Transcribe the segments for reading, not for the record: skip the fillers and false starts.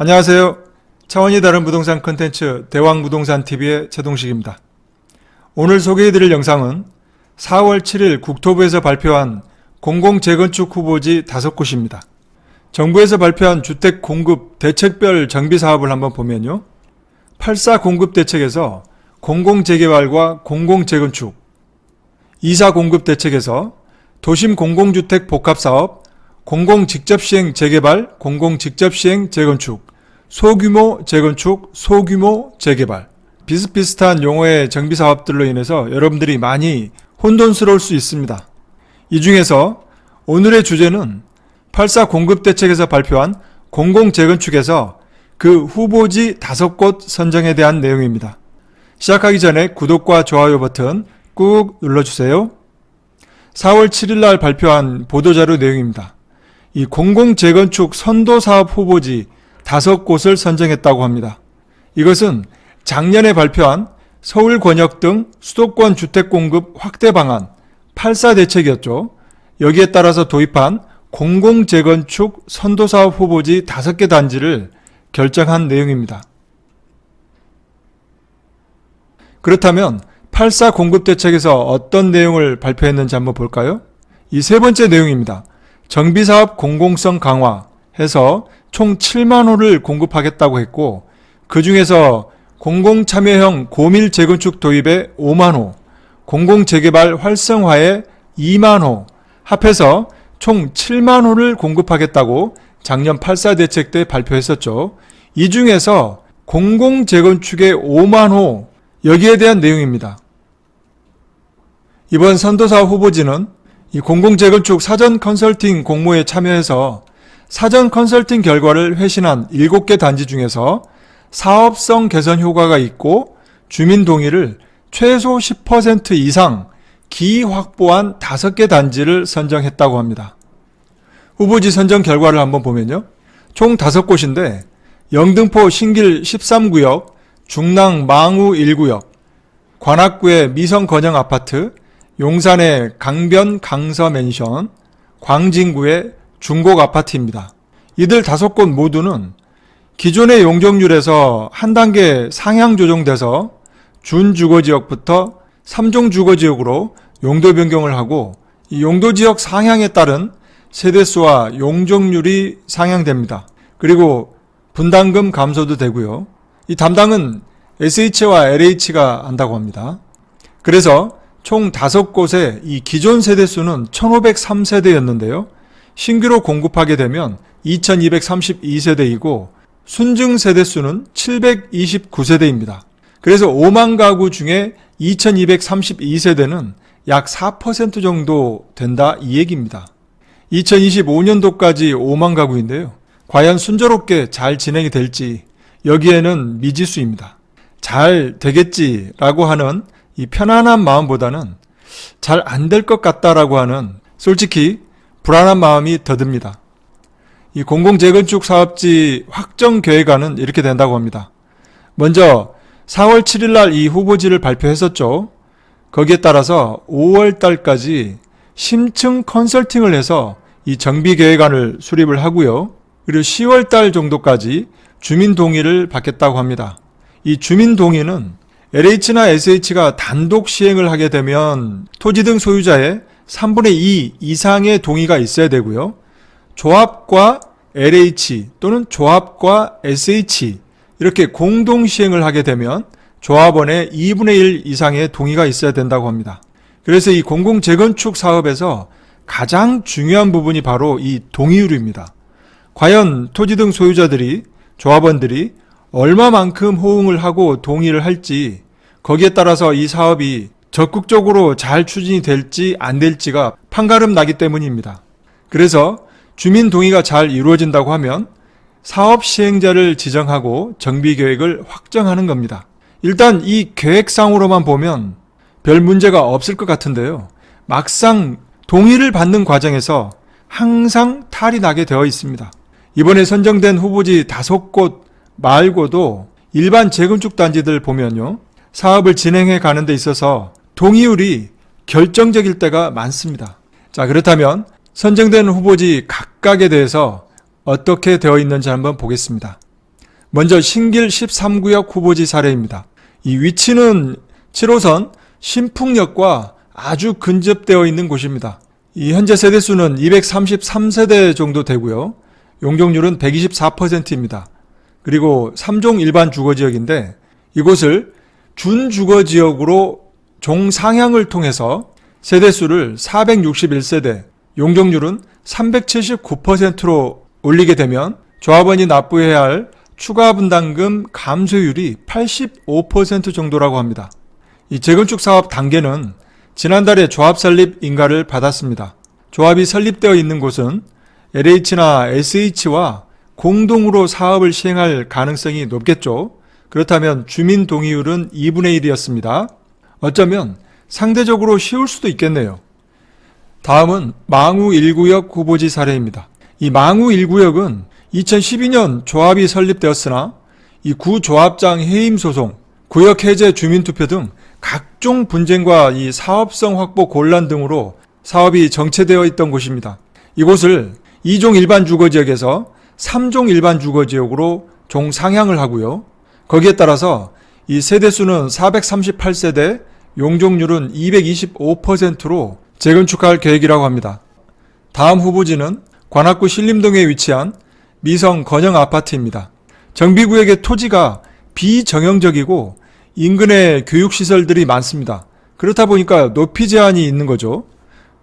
안녕하세요. 차원이 다른 부동산 콘텐츠 대왕부동산TV의 최동식입니다. 오늘 소개해드릴 영상은 4월 7일 국토부에서 발표한 공공재건축 후보지 5곳입니다. 정부에서 발표한 주택 공급 대책별 정비사업을 한번 보면요. 8.4 공급 대책에서 공공재개발과 공공재건축, 2.4 공급 대책에서 도심 공공주택 복합사업, 공공직접시행 재개발, 공공직접시행 재건축, 소규모 재건축, 소규모 재개발, 비슷비슷한 용어의 정비사업들로 인해서 여러분들이 많이 혼돈스러울 수 있습니다. 이 중에서 오늘의 주제는 8.4 공급대책에서 발표한 공공재건축에서 그 후보지 5곳 선정에 대한 내용입니다. 시작하기 전에 구독과 좋아요 버튼 꾹 눌러주세요. 4월 7일 날 발표한 보도자료 내용입니다. 이 공공재건축 선도사업 후보지 5곳을 선정했다고 합니다. 이것은 작년에 발표한 서울 권역 등 수도권 주택공급 확대 방안 8.4 대책이었죠. 여기에 따라서 도입한 공공재건축 선도사업 후보지 5개 단지를 결정한 내용입니다. 그렇다면 8.4 공급대책에서 어떤 내용을 발표했는지 한번 볼까요? 이 세 번째 내용입니다. 정비사업 공공성 강화해서 총 7만 호를 공급하겠다고 했고, 그 중에서 공공참여형 고밀 재건축 도입에 5만 호, 공공재개발 활성화에 2만 호, 합해서 총 7만 호를 공급하겠다고 작년 8.4 대책 때 발표했었죠. 이 중에서 공공재건축의 5만 호, 여기에 대한 내용입니다. 이번 선도사업 후보지는 이 공공재건축 사전 컨설팅 공모에 참여해서 사전 컨설팅 결과를 회신한 7개 단지 중에서 사업성 개선 효과가 있고 주민 동의를 최소 10% 이상 기이 확보한 5개 단지를 선정했다고 합니다. 후보지 선정 결과를 한번 보면요. 총 5곳인데 영등포 신길 13구역, 중랑 망우 1구역, 관악구의 미성 건영 아파트, 용산의 강변 강서 맨션, 광진구의 중곡 아파트입니다. 이들 5곳 모두는 기존의 용적률에서 한 단계 상향 조정돼서 준주거지역부터 3종 주거지역으로 용도 변경을 하고, 이 용도지역 상향에 따른 세대수와 용적률이 상향됩니다. 그리고 분담금 감소도 되고요. 이 담당은 SH와 LH가 한다고 합니다. 그래서 총 5곳의 이 기존 세대수는 1503세대였는데요. 신규로 공급하게 되면 2232세대이고 순증 세대수는 729세대입니다. 그래서 5만 가구 중에 2232세대는 약 4% 정도 된다 이 얘기입니다. 2025년도까지 5만 가구인데요. 과연 순조롭게 잘 진행이 될지 여기에는 미지수입니다. 잘 되겠지라고 하는 이 편안한 마음보다는 잘 안 될 것 같다라고 하는 솔직히 불안한 마음이 더 듭니다. 이 공공재건축 사업지 확정 계획안은 이렇게 된다고 합니다. 먼저 4월 7일 날 이 후보지를 발표했었죠. 거기에 따라서 5월 달까지 심층 컨설팅을 해서 이 정비 계획안을 수립을 하고요. 그리고 10월 달 정도까지 주민 동의를 받겠다고 합니다. 이 주민 동의는 LH나 SH가 단독 시행을 하게 되면 토지 등 소유자의 3분의 2 이상의 동의가 있어야 되고요. 조합과 LH 또는 조합과 SH 이렇게 공동 시행을 하게 되면 조합원의 2분의 1 이상의 동의가 있어야 된다고 합니다. 그래서 이 공공재건축 사업에서 가장 중요한 부분이 바로 이 동의율입니다. 과연 토지 등 소유자들이, 조합원들이 얼마만큼 호응을 하고 동의를 할지, 거기에 따라서 이 사업이 적극적으로 잘 추진이 될지 안 될지가 판가름 나기 때문입니다. 그래서 주민 동의가 잘 이루어진다고 하면 사업 시행자를 지정하고 정비 계획을 확정하는 겁니다. 일단 이 계획상으로만 보면 별 문제가 없을 것 같은데요. 막상 동의를 받는 과정에서 항상 탈이 나게 되어 있습니다. 이번에 선정된 후보지 5곳 말고도 일반 재건축 단지들 보면요. 사업을 진행해 가는 데 있어서 동의율이 결정적일 때가 많습니다. 자, 그렇다면 선정된 후보지 각각에 대해서 어떻게 되어 있는지 한번 보겠습니다. 먼저 신길 13구역 후보지 사례입니다. 이 위치는 7호선 신풍역과 아주 근접되어 있는 곳입니다. 이 현재 세대수는 233세대 정도 되고요. 용적률은 124%입니다. 그리고 3종 일반 주거지역인데 이곳을 준주거지역으로 종상향을 통해서 세대수를 461세대, 용적률은 379%로 올리게 되면 조합원이 납부해야 할 추가 분담금 감소율이 85% 정도라고 합니다. 이 재건축 사업 단계는 지난달에 조합 설립 인가를 받았습니다. 조합이 설립되어 있는 곳은 LH나 SH와 공동으로 사업을 시행할 가능성이 높겠죠. 그렇다면 주민 동의율은 2분의 1이었습니다. 어쩌면 상대적으로 쉬울 수도 있겠네요. 다음은 망우 1구역 후보지 사례입니다. 이 망우 1구역은 2012년 조합이 설립되었으나 이 구조합장 해임 소송, 구역 해제 주민투표 등 각종 분쟁과 이 사업성 확보 곤란 등으로 사업이 정체되어 있던 곳입니다. 이곳을 2종 일반 주거지역에서 3종 일반 주거지역으로 종상향을 하고요. 거기에 따라서 이 세대수는 438세대, 용적률은 225%로 재건축할 계획이라고 합니다. 다음 후보지는 관악구 신림동에 위치한 미성 건영 아파트입니다. 정비구역의 토지가 비정형적이고 인근에 교육시설들이 많습니다. 그렇다 보니까 높이 제한이 있는 거죠.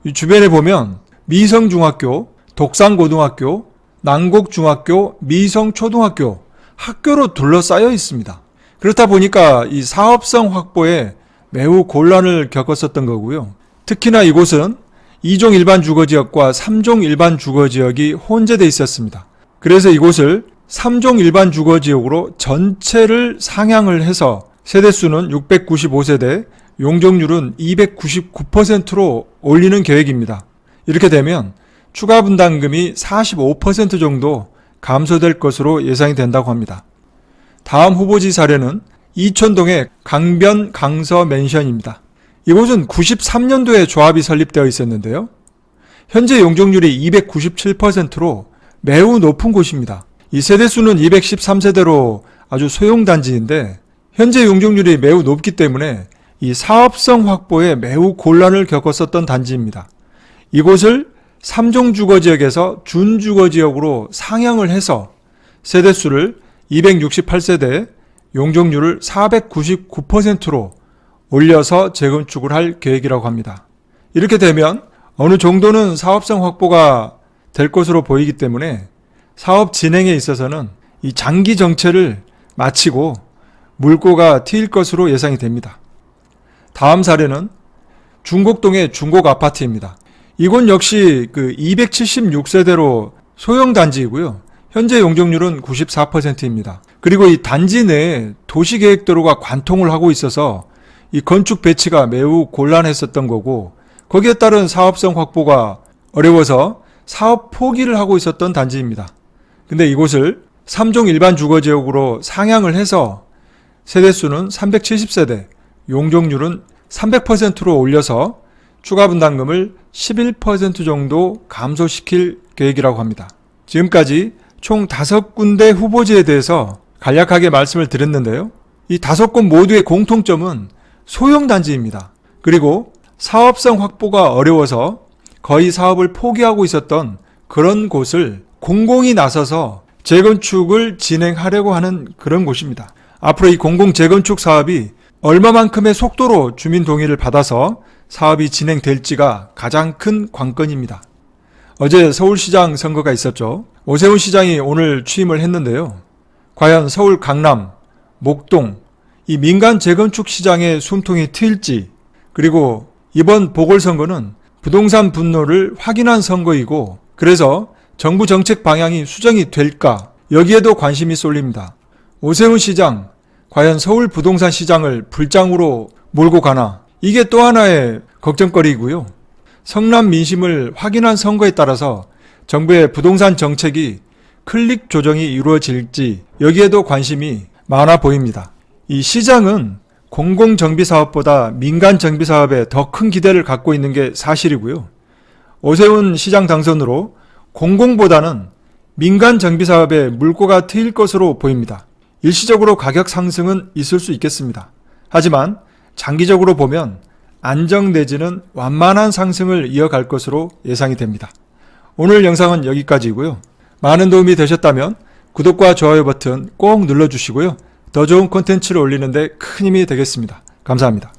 이 주변에 보면 미성중학교, 독산고등학교, 난곡중학교, 미성초등학교, 학교로 둘러싸여 있습니다. 그렇다 보니까 이 사업성 확보에 매우 곤란을 겪었었던 거고요. 특히나 이곳은 2종 일반 주거지역과 3종 일반 주거지역이 혼재되어 있었습니다. 그래서 이곳을 3종 일반 주거지역으로 전체를 상향을 해서 세대수는 695세대, 용적률은 299%로 올리는 계획입니다. 이렇게 되면 추가 분담금이 45% 정도 감소될 것으로 예상이 된다고 합니다. 다음 후보지 사례는 이촌동의 강변 강서 맨션입니다. 이곳은 93년도에 조합이 설립되어 있었는데요. 현재 용적률이 297%로 매우 높은 곳입니다. 이 세대수는 213세대로 아주 소형단지인데 현재 용적률이 매우 높기 때문에 이 사업성 확보에 매우 곤란을 겪었었던 단지입니다. 이곳을 3종 주거지역에서 준주거지역으로 상향을 해서 세대수를 268세대, 용적률을 499%로 올려서 재건축을 할 계획이라고 합니다. 이렇게 되면 어느 정도는 사업성 확보가 될 것으로 보이기 때문에 사업 진행에 있어서는 이 장기 정체를 마치고 물꼬가 트일 것으로 예상이 됩니다. 다음 사례는 중곡동의 중곡아파트입니다. 이곳 역시 276세대로 소형 단지이고요. 현재 용적률은 94%입니다. 그리고 이 단지 내에 도시계획도로가 관통을 하고 있어서 이 건축 배치가 매우 곤란했었던 거고 거기에 따른 사업성 확보가 어려워서 사업 포기를 하고 있었던 단지입니다. 근데 이곳을 3종 일반 주거지역으로 상향을 해서 세대수는 370세대, 용적률은 300%로 올려서 추가 분담금을 11% 정도 감소시킬 계획이라고 합니다. 지금까지 총 5군데 후보지에 대해서 간략하게 말씀을 드렸는데요. 이 5곳 모두의 공통점은 소형 단지입니다. 그리고 사업성 확보가 어려워서 거의 사업을 포기하고 있었던 그런 곳을 공공이 나서서 재건축을 진행하려고 하는 그런 곳입니다. 앞으로 이 공공 재건축 사업이 얼마만큼의 속도로 주민 동의를 받아서 사업이 진행될지가 가장 큰 관건입니다. 어제 서울시장 선거가 있었죠. 오세훈 시장이 오늘 취임을 했는데요. 과연 서울 강남, 목동, 이 민간 재건축 시장의 숨통이 트일지, 그리고 이번 보궐선거는 부동산 분노를 확인한 선거이고 그래서 정부 정책 방향이 수정이 될까 여기에도 관심이 쏠립니다. 오세훈 시장 과연 서울 부동산 시장을 불장으로 몰고 가나 이게 또 하나의 걱정거리이고요. 성남 민심을 확인한 선거에 따라서 정부의 부동산 정책이 클릭 조정이 이루어질지 여기에도 관심이 많아 보입니다. 이 시장은 공공정비사업보다 민간정비사업에 더 큰 기대를 갖고 있는 게 사실이고요. 오세훈 시장 당선으로 공공보다는 민간정비사업에 물꼬가 트일 것으로 보입니다. 일시적으로 가격 상승은 있을 수 있겠습니다. 하지만 장기적으로 보면 안정 내지는 완만한 상승을 이어갈 것으로 예상이 됩니다. 오늘 영상은 여기까지이고요. 많은 도움이 되셨다면 구독과 좋아요 버튼 꼭 눌러주시고요. 더 좋은 콘텐츠를 올리는데 큰 힘이 되겠습니다. 감사합니다.